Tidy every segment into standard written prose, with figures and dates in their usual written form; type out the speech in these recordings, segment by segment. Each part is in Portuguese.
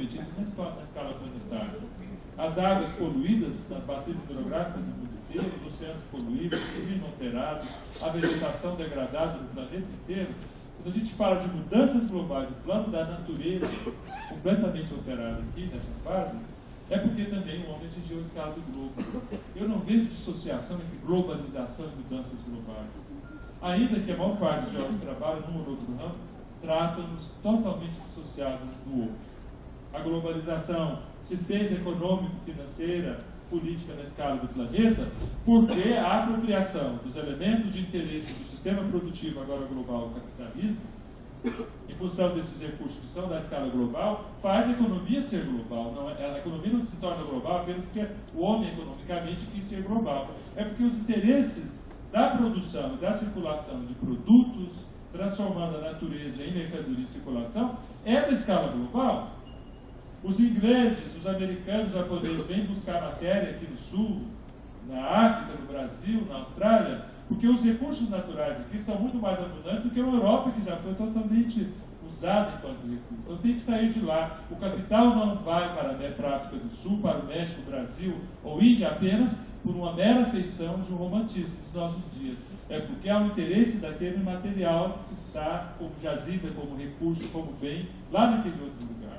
comprometismo na escala planetária. As águas poluídas nas bacias hidrográficas do mundo inteiro, os oceanos poluídos, o clima alterado, a vegetação degradada no planeta inteiro. Quando a gente fala de mudanças globais, o plano da natureza completamente alterado aqui nessa fase, é porque também o homem atingiu a escala do globo. Eu não vejo dissociação entre globalização e mudanças globais. Ainda que a maior parte dos jovens que trabalham num ou outro ramo, tratam-nos totalmente dissociados do outro. A globalização se fez econômico-financeira, política na escala do planeta, porque a apropriação dos elementos de interesse do sistema produtivo, agora global, o capitalismo, em função desses recursos que são da escala global, faz a economia ser global. Não é, a economia não se torna global apenas porque o homem economicamente quis ser global. É porque os interesses da produção e da circulação de produtos, transformando a natureza em mercadoria em circulação, é da escala global. Os ingleses, os americanos, os japoneses vêm buscar matéria aqui no sul, na África, no Brasil, na Austrália, porque os recursos naturais aqui são muito mais abundantes do que a Europa, que já foi totalmente usada enquanto recurso. Então tem que sair de lá. O capital não vai para a África do Sul, para o México, Brasil ou Índia apenas por uma mera feição de um romantismo dos nossos dias. É porque há um interesse daquele material que está como jazida, como recurso, como bem, lá naquele outro lugar.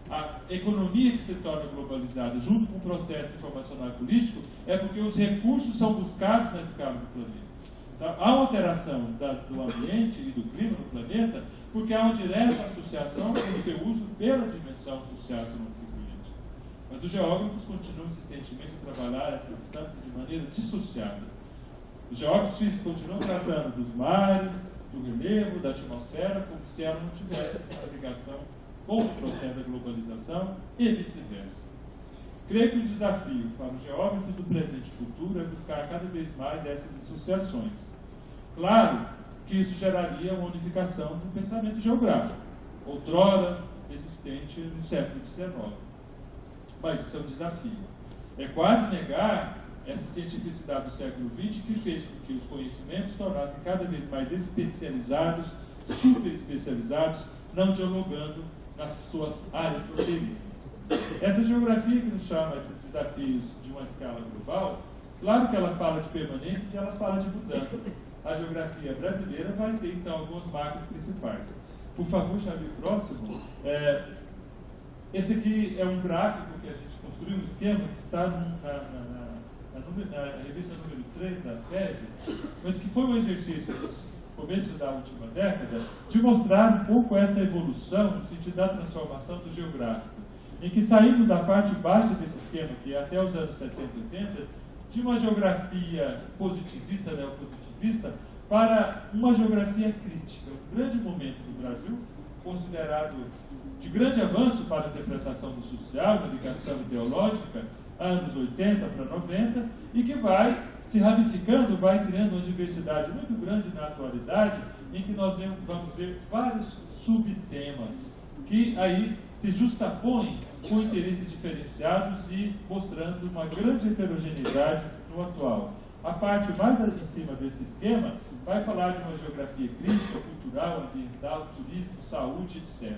A economia que se torna globalizada junto com o processo informacional e político é porque os recursos são buscados na escala do planeta. Então, há uma alteração do ambiente e do clima no planeta porque há uma direta associação com o seu uso pela dimensão socioeconômica. Mas os geógrafos continuam insistentemente a trabalhar essas distâncias de maneira dissociada. Os geógrafos continuam tratando dos mares, do relevo, da atmosfera, como se ela não tivesse essa ligação com o processo da globalização e vice-versa. Creio que o desafio para os geógrafos do presente e futuro é buscar cada vez mais essas associações. Claro que isso geraria uma unificação do pensamento geográfico, outrora existente no século XIX. Mas isso é um desafio. É quase negar essa cientificidade do século XX que fez com que os conhecimentos se tornassem cada vez mais especializados, super especializados, não dialogando nas suas áreas fronteiriças. Essa geografia que nos chama esses desafios de uma escala global, claro que ela fala de permanências e ela fala de mudanças. A geografia brasileira vai ter, então, algumas marcas principais. Por favor, chame o próximo. Esse aqui é um gráfico que a gente construiu, um esquema que está na revista número 3 da FED, mas que foi um exercício começo da última década, de mostrar um pouco essa evolução no sentido da transformação do geográfico, em que saindo da parte baixa desse esquema, que é até os anos 70 e 80, de uma geografia positivista, neopositivista, para uma geografia crítica. Um grande momento do Brasil, considerado de grande avanço para a interpretação do social, da ligação ideológica, anos 80 para 90, e que vai se ramificando, vai criando uma diversidade muito grande na atualidade, em que nós vamos ver vários subtemas que aí se justapõem com interesses diferenciados e mostrando uma grande heterogeneidade no atual. A parte mais em cima desse esquema vai falar de uma geografia crítica, cultural, ambiental, turismo, saúde, etc.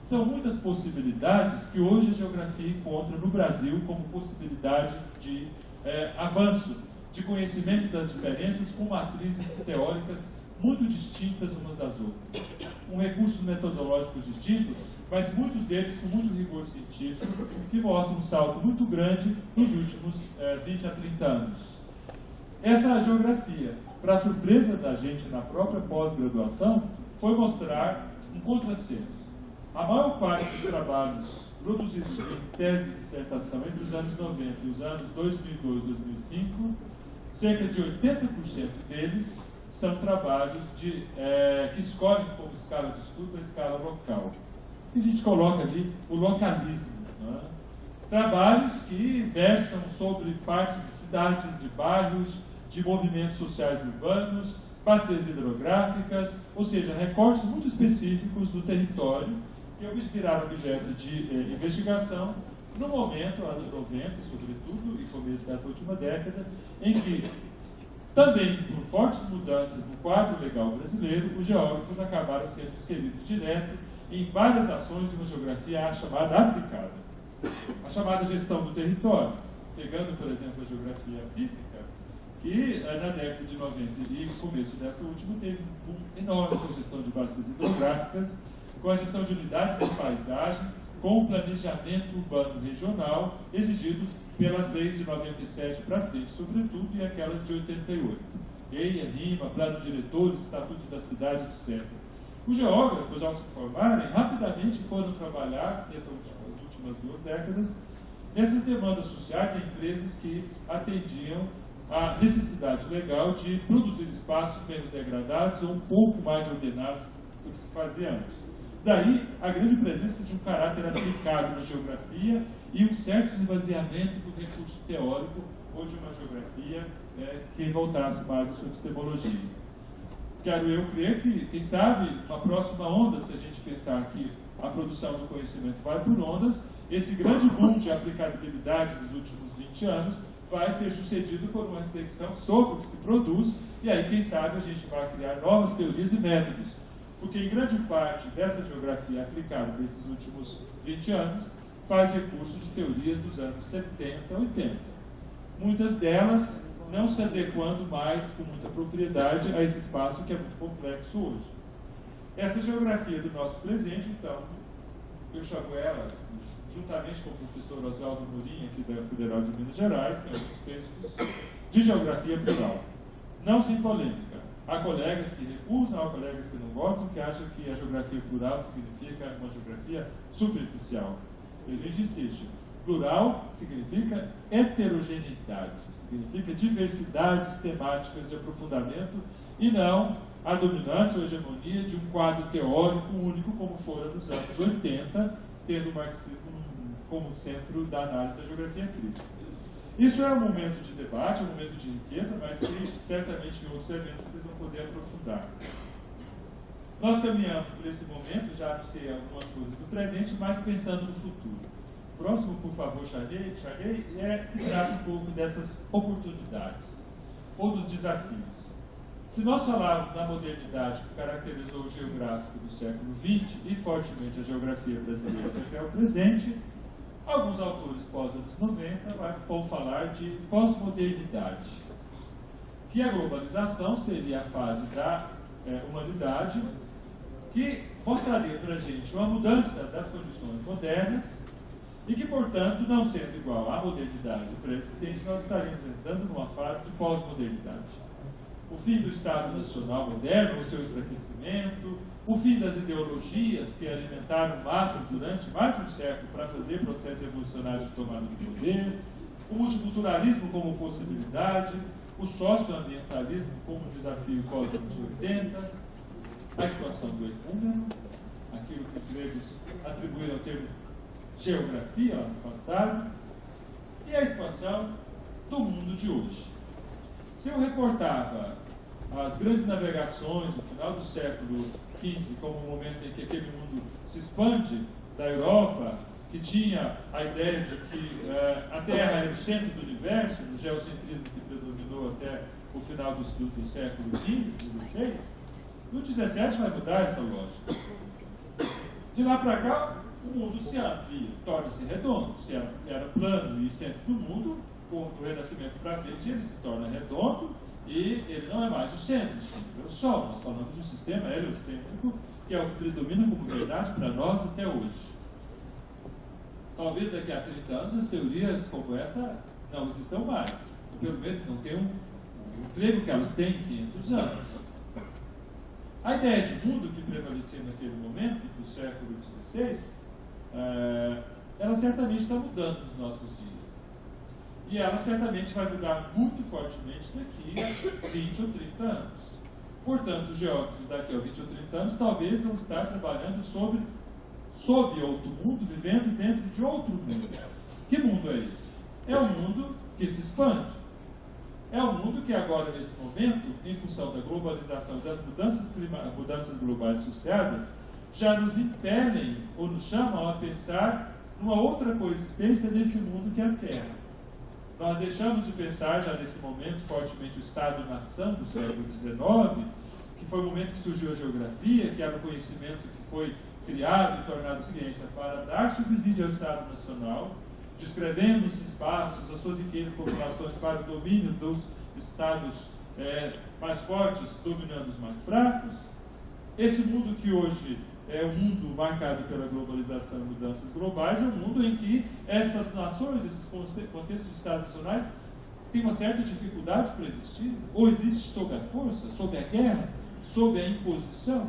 São muitas possibilidades que hoje a geografia encontra no Brasil como possibilidades de avanço, de conhecimento das diferenças com matrizes teóricas muito distintas umas das outras. Com recursos metodológicos distintos, mas muitos deles com muito rigor científico, que mostram um salto muito grande nos últimos 20 a 30 anos. Essa geografia, para surpresa da gente na própria pós-graduação, foi mostrar um contrassenso. A maior parte dos trabalhos produzidos em tese de dissertação entre os anos 90 e os anos 2002 e 2005, cerca de 80% deles são trabalhos que escolhem como escala de estudo a escala local. E a gente coloca ali o localismo. Né? Trabalhos que versam sobre partes de cidades, de bairros, de movimentos sociais urbanos, bacias hidrográficas, ou seja, recortes muito específicos do território, que viraram objeto de investigação no momento, anos 90, sobretudo, e começo dessa última década, em que, também por fortes mudanças no quadro legal brasileiro, os geógrafos acabaram sendo inseridos direto em várias ações de uma geografia chamada aplicada. A chamada gestão do território, pegando, por exemplo, a geografia física, que na década de 90 e no começo dessa última teve um boom enorme com a gestão de bacias hidrográficas, com a gestão de unidades de paisagem, com o planejamento urbano regional exigido pelas leis de 97 para frente, sobretudo, e aquelas de 88. EIA, RIMA, Planos Diretores, Estatuto da Cidade, etc. Os geógrafos, ao se formarem, rapidamente foram trabalhar, nessas últimas 2 décadas, nessas demandas sociais em empresas que atendiam à necessidade legal de produzir espaços menos degradados ou um pouco mais ordenados do que se fazia antes. Daí a grande presença de um caráter aplicado na geografia e um certo esvaziamento do recurso teórico ou de uma geografia que voltasse mais à sua epistemologia. Quero eu crer que, quem sabe, uma próxima onda, se a gente pensar que a produção do conhecimento vai por ondas, esse grande boom de aplicabilidade dos últimos 20 anos vai ser sucedido por uma reflexão sobre o que se produz, e aí, quem sabe, a gente vai criar novas teorias e métodos. Porque, em grande parte dessa geografia aplicada desses últimos 20 anos, faz recurso de teorias dos anos 70 e 80. Muitas delas não se adequando mais com muita propriedade a esse espaço que é muito complexo hoje. Essa geografia do nosso presente, então, eu chamo ela, juntamente com o professor Oswaldo Mourinho, aqui da Federal de Minas Gerais, em alguns textos, de geografia plural. Não sem polêmica. Há colegas que recusam, há colegas que não gostam, que acham que a geografia plural significa uma geografia superficial. E a gente insiste. Plural significa heterogeneidade, significa diversidades temáticas de aprofundamento e não a dominância ou hegemonia de um quadro teórico único, como fora nos anos 80, tendo o marxismo como centro da análise da geografia crítica. Isso é um momento de debate, um momento de riqueza, mas que certamente em outros eventos vocês vão poder aprofundar. Nós caminhamos por esse momento, já sei algumas coisas do presente, mas pensando no futuro. Próximo, por favor, Chaguei, que trata um pouco dessas oportunidades, ou dos desafios. Se nós falarmos da modernidade que caracterizou o geográfico do século XX e fortemente a geografia brasileira até o presente, alguns autores pós-anos 90 vão falar de pós-modernidade, que a globalização seria a fase da humanidade, que mostraria para a gente uma mudança das condições modernas e que, portanto, não sendo igual à modernidade pré-existente, nós estaríamos entrando numa fase de pós-modernidade. O fim do Estado Nacional moderno, o seu enfraquecimento, o fim das ideologias que alimentaram massas durante mais de um século para fazer processos revolucionários de tomada de poder, o multiculturalismo como possibilidade, o socioambientalismo como desafio pós-anos 80, a expansão do ecúmeno, aquilo que os gregos atribuíram ao termo geografia lá no passado, e a expansão do mundo de hoje. Se eu reportava as grandes navegações no final do século XV como o momento em que aquele mundo se expande da Europa, que tinha a ideia de que a Terra era o centro do universo, o geocentrismo que predominou até o final do século XVI, no XVII vai mudar essa lógica. De lá para cá, o mundo se amplia, torna-se redondo. Se era plano e centro do mundo, com o Renascimento para frente, ele se torna redondo e ele não é mais o centro, é o Sol. Nós falamos de um sistema heliocêntrico que é o que predomina como verdade para nós até hoje. Talvez daqui a 30 anos as teorias como essa não existam mais, ou pelo menos não tenham o emprego que elas têm em 500 anos. A ideia de mundo que prevalecia naquele momento, do século XVI, ela certamente está mudando nos nossos dias. E ela certamente vai mudar muito fortemente daqui a 20 ou 30 anos. Portanto, os geógrafos daqui a 20 ou 30 anos talvez vão estar trabalhando sob outro mundo, vivendo dentro de outro mundo. Que mundo é esse? É um mundo que se expande. É um mundo que agora, nesse momento, em função da globalização, das mudanças globais associadas, já nos impelem ou nos chamam a pensar numa outra coexistência nesse mundo que é a Terra. Nós deixamos de pensar já nesse momento fortemente o Estado-nação do século XIX, que foi o momento que surgiu a geografia, que era o conhecimento que foi criado e tornado ciência para dar subsídio ao Estado Nacional, descrevendo os espaços, as suas riquezas populações para o domínio dos Estados mais fortes, dominando os mais fracos. Esse mundo que hoje é um mundo marcado pela globalização e mudanças globais, é um mundo em que essas nações, esses contextos de Estados nacionais, têm uma certa dificuldade para existir, ou existe sob a força, sob a guerra, sob a imposição.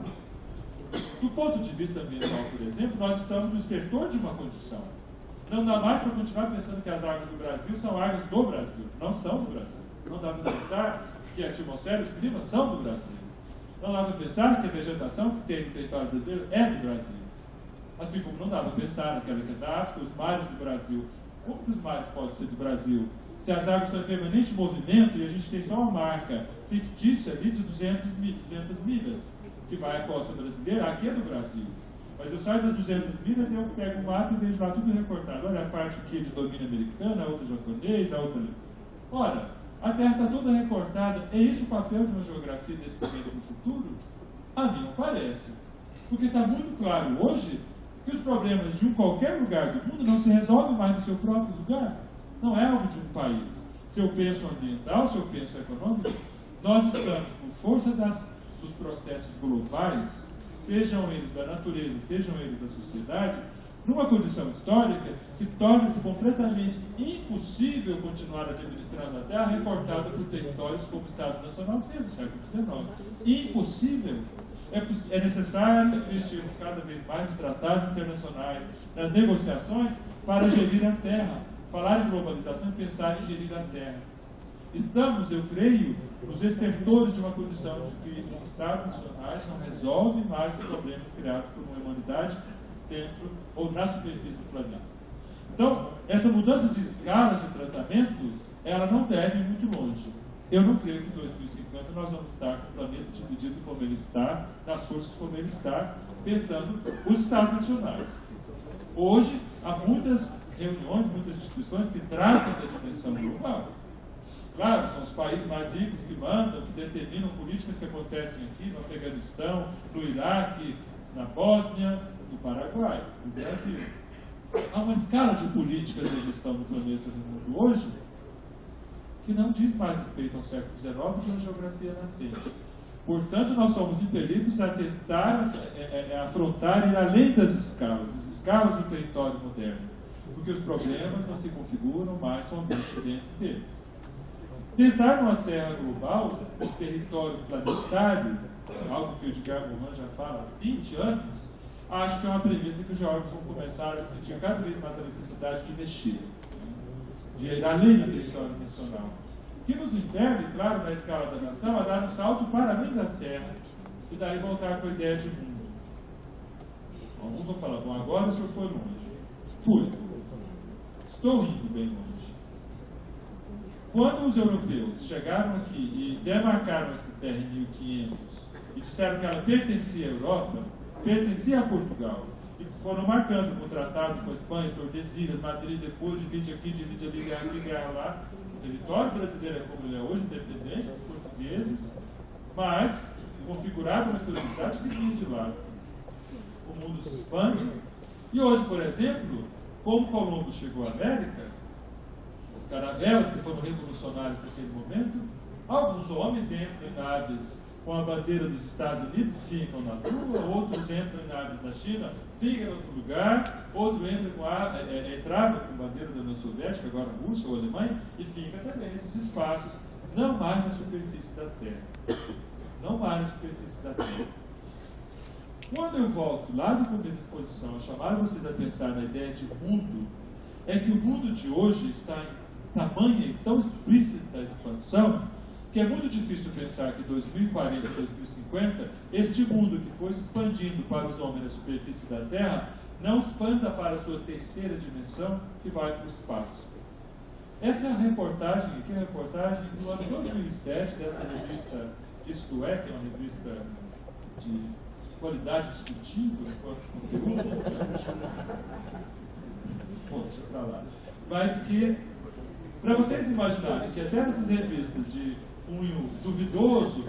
Do ponto de vista ambiental, por exemplo, nós estamos no estertor de uma condição. Não dá mais para continuar pensando que as águas do Brasil são águas do Brasil. Não são do Brasil. Não dá para pensar que a atmosfera e os climas são do Brasil. Não dá para pensar que a vegetação que tem no território brasileiro é do Brasil. Assim como não dá para pensar naquela que é da África, os mares do Brasil. Como que os mares podem ser do Brasil? Se as águas estão em permanente movimento e a gente tem só uma marca fictícia ali de 200 milhas, que vai à costa brasileira, aqui é do Brasil. Mas eu saio das 200 milhas e eu pego um mapa e vejo lá tudo recortado. Olha a parte aqui de domínio americano, a outra japonês, a outra ali. Ora, a Terra está toda recortada. É isso o papel de uma geografia desse momento no futuro? A mim não parece. Porque está muito claro hoje que os problemas de qualquer lugar do mundo não se resolvem mais no seu próprio lugar. Não é algo de um país. Se eu penso ambiental, se eu penso econômico, nós estamos, por força dos processos globais, sejam eles da natureza, sejam eles da sociedade, numa condição histórica que torna-se completamente impossível continuar administrando a Terra recortada por territórios como o Estado Nacional fez no século XIX. Impossível. É necessário investirmos cada vez mais nos tratados internacionais, nas negociações, para gerir a Terra. Falar em globalização e pensar em gerir a Terra. Estamos, eu creio, nos estertores de uma condição de que os Estados nacionais não resolvem mais os problemas criados por uma humanidade dentro ou na superfície do planeta. Então, essa mudança de escalas de tratamento, ela não deve ir muito longe. Eu não creio que em 2050 nós vamos estar com o planeta dividido como ele está, nas forças como ele está, pensando os Estados nacionais. Hoje, há muitas reuniões, muitas instituições que tratam da dimensão global. Claro, são os países mais ricos que mandam, que determinam políticas que acontecem aqui no Afeganistão, no Iraque, na Bósnia, no Paraguai, no Brasil. Há uma escala de políticas de gestão do planeta e do mundo hoje que não diz mais respeito ao século XIX que uma geografia nascente. Portanto, nós somos impelidos a tentar afrontar e ir além das escalas, as escalas do território moderno, porque os problemas não se configuram mais somente dentro deles. Pensar numa Terra global, um território planetário, algo que o Edgar Morin já fala há 20 anos, acho que é uma premissa que os geólogos vão começar a sentir cada vez mais a necessidade de mexer, de ir além do território nacional. Que nos impede, claro, na escala da nação, a dar um salto para além da Terra e daí voltar com a ideia de mundo. Alguns vão falar, bom, agora o senhor foi longe. Fui. Estou indo bem longe. Quando os europeus chegaram aqui e demarcaram essa terra em 1500 e disseram que ela pertencia à Europa, pertencia a Portugal, e foram marcando com o tratado com a Espanha, Tordesilhas, Madrid, depois divide aqui, divide ali, guerra aqui, guerra lá. O território brasileiro é como ele é hoje, independente dos portugueses, mas configurado uma historicidade que vinha de lá. O mundo se expande. E hoje, por exemplo, como Colombo chegou à América, os caravelas que foram revolucionários naquele momento, alguns homens entram em naves com a bandeira dos Estados Unidos e ficam na Lua, outros entram em naves da China, ficam em outro lugar, outro entra entrava com a bandeira da União Soviética, agora a Rússia ou a Alemanha, e fica também nesses espaços, não mais na superfície da Terra. Não mais na superfície da Terra. Quando eu volto lá no começo da exposição a chamar vocês a pensar na ideia de mundo, é que o mundo de hoje está em tamanha e tão explícita expansão que é muito difícil pensar que 2040, 2050, este mundo que foi se expandindo para os homens na superfície da Terra, não expanda para a sua terceira dimensão, que vai para o espaço. Essa reportagem aqui é a reportagem do ano de 2007, dessa revista Isto É, que é uma revista de qualidade discutível, conteúdo. Bom, deixa eu falar. Mas que, para vocês imaginarem que até nessas revistas de cunho duvidoso,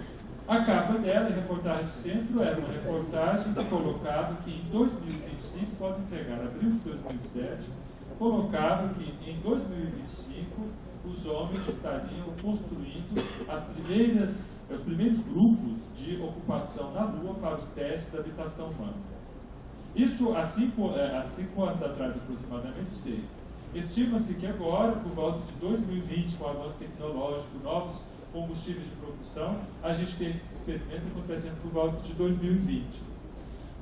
A capa dela, em reportagem de centro, era uma reportagem que colocava que em 2025, pode entregar, abril de 2007, colocava que em 2025 os homens estariam construindo os primeiros grupos de ocupação na Lua para os testes da habitação humana. Isso há 5 anos atrás, aproximadamente 6. Estima-se que agora, por volta de 2020, com o avanço tecnológico, novos combustíveis de produção, a gente tem esses experimentos acontecendo por volta de 2020.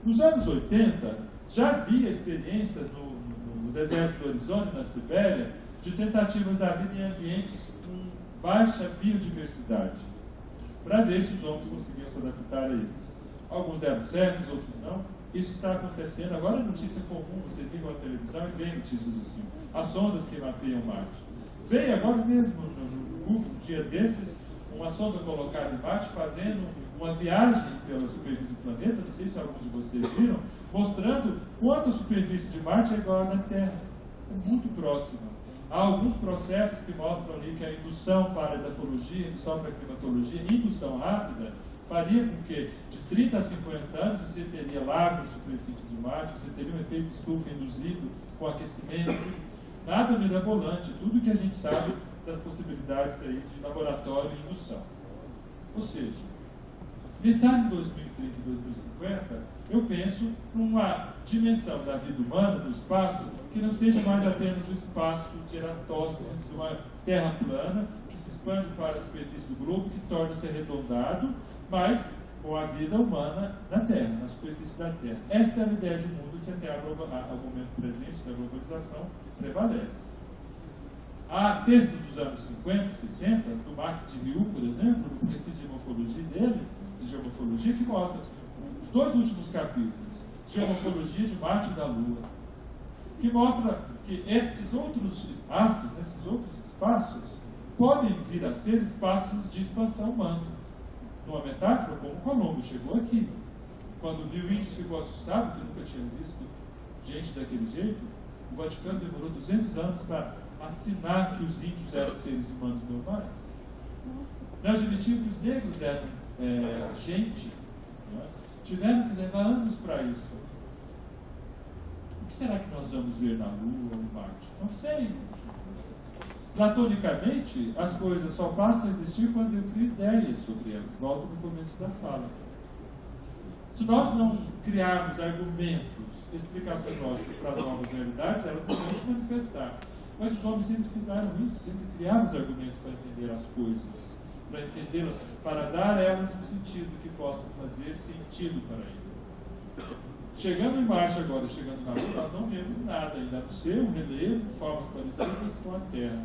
Nos anos 80, já havia experiências no deserto do Arizona, na Sibéria, de tentativas da vida em ambientes com baixa biodiversidade, para ver se os homens conseguiam se adaptar a eles. Alguns deram certo, outros não. Isso está acontecendo. Agora é notícia comum, vocês ligam a televisão e veem notícias assim. As sondas que mapeiam Marte. Veio agora mesmo, no Google, um dia desses, uma sonda colocada em Marte fazendo uma viagem pela superfície do planeta, não sei se alguns de vocês viram, mostrando quanto a superfície de Marte é igual à da Terra. É muito próxima. Há alguns processos que mostram ali que a indução para a edafologia, indução para a climatologia, indução rápida, faria com que de 30 a 50 anos você teria larga superfície de Marte, você teria um efeito estufa induzido com aquecimento, nada mirabolante, tudo que a gente sabe das possibilidades aí de laboratório e indução. Ou seja, pensar em 2030 e 2050, eu penso numa dimensão da vida humana, do espaço, que não seja mais apenas o espaço de Eratóstenes, de uma terra plana, que se expande para a superfície do globo, que torna-se arredondado, mas com a vida humana na Terra, na superfície da Terra. Essa é a ideia de mundo que até ao momento presente da globalização prevalece. Há texto dos anos 50, 60, do Max de Riu, por exemplo, no princípio de morfologia dele, de geomorfologia, que mostra os 2 últimos capítulos, Geomorfologia de Marte e da Lua, que mostra que esses outros astros, esses outros espaços, podem vir a ser espaços de expansão humana. Numa metáfora, como Colombo chegou aqui. Quando viu isso, ficou assustado, que nunca tinha visto gente daquele jeito. O Vaticano demorou 200 anos para assinar que os índios eram seres humanos normais. Nós admitimos que os negros eram gente. Né? Tiveram que levar anos para isso. O que será que nós vamos ver na Lua ou no Marte? Não sei. Platonicamente, as coisas só passam a existir quando eu crio ideias sobre elas. Volto no começo da fala. Se nós não criarmos argumentos, explicações lógicas para as novas realidades, elas não vão se manifestar. Mas os homens sempre fizeram isso, sempre criaram os argumentos para entender as coisas, para entendê-las, para dar a elas um sentido que possa fazer sentido para eles. Chegando em Marte agora, chegando na Lua, nós não vemos nada ainda, a não ser um relevo de formas parecidas com a Terra.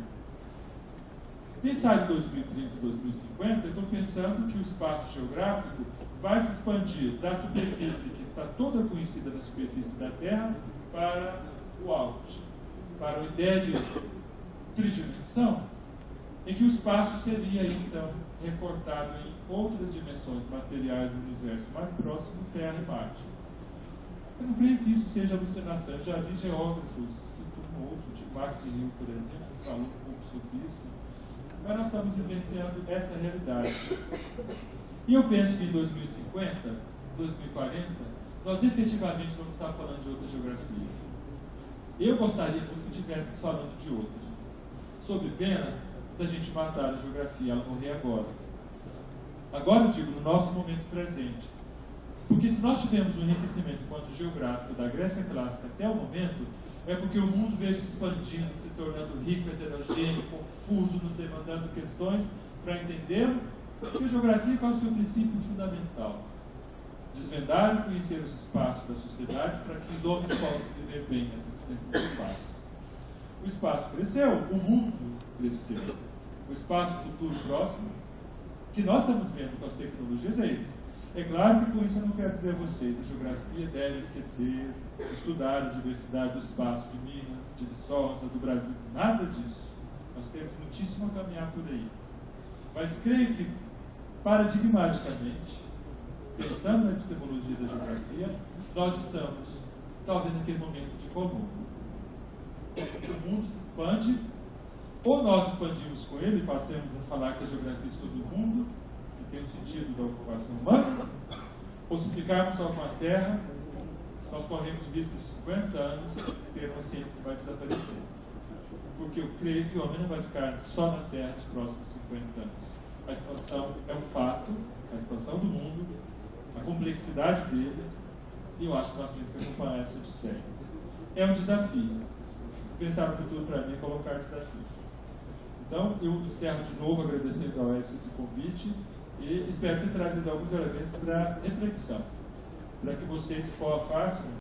Pensar em 2030 e 2050, eu estou pensando que o espaço geográfico vai se expandir da superfície, que está toda conhecida na superfície da Terra, para o alto, para uma ideia de tridimensão, em que o espaço seria, então, recortado em outras dimensões materiais do universo, mais próximo de Terra e Marte. Eu não creio que isso seja alucinação. Eu já vi geógrafos, cito um outro, tipo Max de Riu, por exemplo, que falou um pouco sobre isso. Mas nós estamos vivenciando essa realidade. E eu penso que em 2050, 2040, nós efetivamente vamos estar falando de outra geografia. Eu gostaria muito que estivéssemos falando de outra. Sob pena da gente matar a geografia, ela morrer agora. Agora eu digo, no nosso momento presente. Porque se nós tivemos um enriquecimento enquanto geográfico da Grécia clássica até o momento, é porque o mundo veio se expandindo, se tornando rico, heterogêneo, confuso, nos demandando questões para entender que a geografia qual é o seu princípio fundamental. Desvendar e conhecer os espaços das sociedades para que os homens possam viver bem nesses espaços. O espaço cresceu, o mundo cresceu. O espaço futuro próximo, que nós estamos vendo com as tecnologias, é esse. É claro que com isso eu não quero dizer a vocês, a geografia deve esquecer, estudar a diversidade do espaço de Minas, de Viçosa, do Brasil, nada disso. Nós temos muitíssimo a caminhar por aí. Mas creio que, paradigmaticamente, pensando na epistemologia da geografia, nós estamos, talvez naquele momento de Colombo. O mundo se expande, ou nós expandimos com ele e passamos a falar que a geografia é sobre o mundo, que tem o sentido da ocupação humana, ou se ficarmos só com a Terra, nós corremos o risco de 50 anos ter uma ciência que vai desaparecer. Porque eu creio que o homem não vai ficar só na Terra nos próximos 50 anos. A expansão é um fato, a expansão do mundo, a complexidade dele, e eu acho que nós temos que acompanhar essa odisseia. É um desafio. Pensar no futuro para mim é colocar desafios. Então, eu encerro de novo agradecendo ao Edson esse convite e espero ter trazido alguns elementos para reflexão, para que vocês façam